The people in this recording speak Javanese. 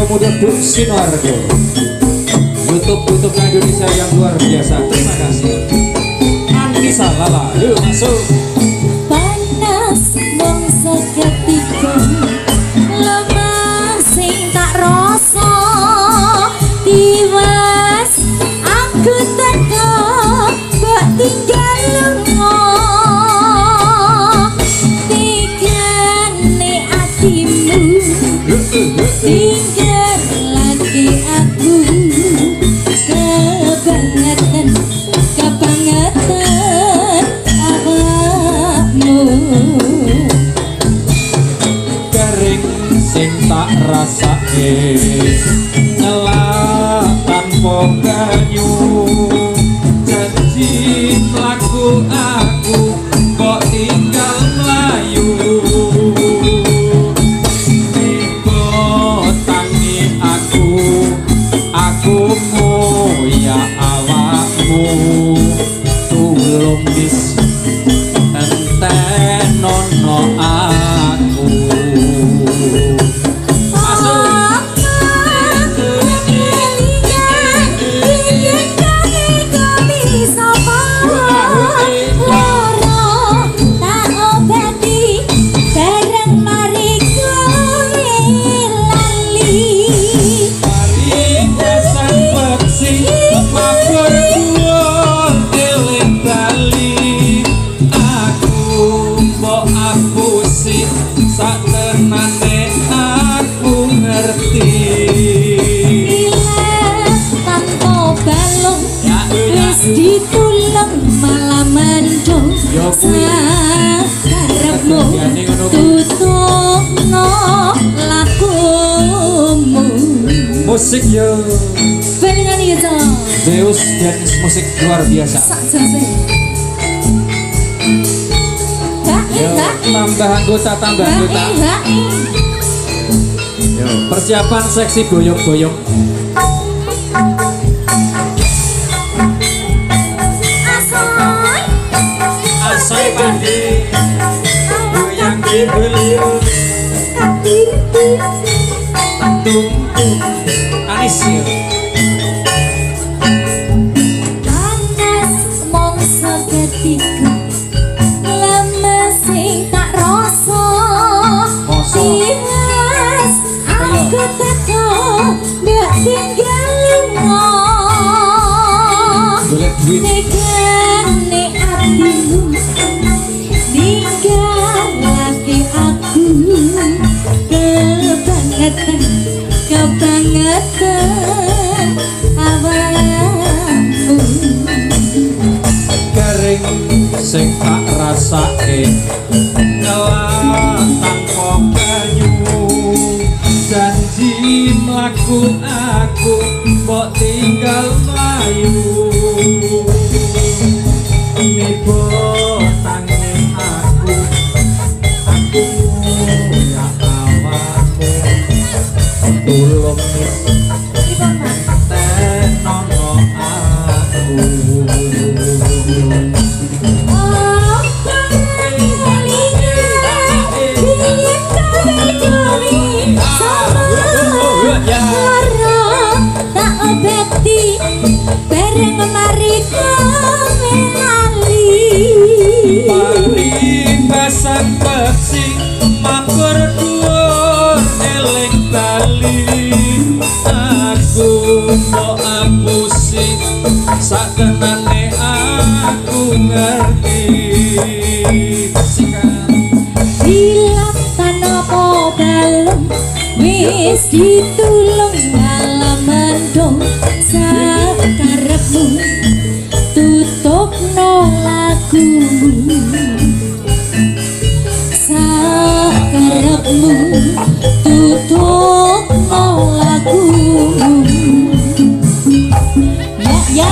Pemuda Duk Sinoarjo, YouTube Indonesia yang luar biasa. Terima kasih. Anissa Lala, yuk masuk. Panas wong seketika lemah sing tak rasa tiwas aku teka mbok tinggal lunga tikane atimu tinggal lagi aku kebangetan kering sing tak rasake ngelak tanpa banyu janji mlaku aku kok tinggal mlayu tiba tangi aku ya awakmu tulung bis nono aku sak tenane aku ngerti tanpa balung wis ditulung malah mendung sakarepmu tutupno lakumu musik yo bener ya Cong Zeus dan musik luar biasa sak jase tambah anggota yo persiapan seksi boyong-boyong asoy pandi goyang dibeliur tung anis yo panas mong seketika tiwas aku teko mbok tinggal lunga negane atimu tinggal lagi aku kebangetan awakmu kering sing tak rasake ngelak tanpa banyu janji mlaku aku kok tinggal mlayu nibo tangi aku ya awakmu tulung tenono aku tak obeti bareng mari menali paribasan peksi makur dhuwur eling bali aku mau apusi sak tenane aku ngerti hilap tanpa balung wis ditulung malam mendung sakarepmu tutupno lagumu sakarepmu tutupno lagumu ya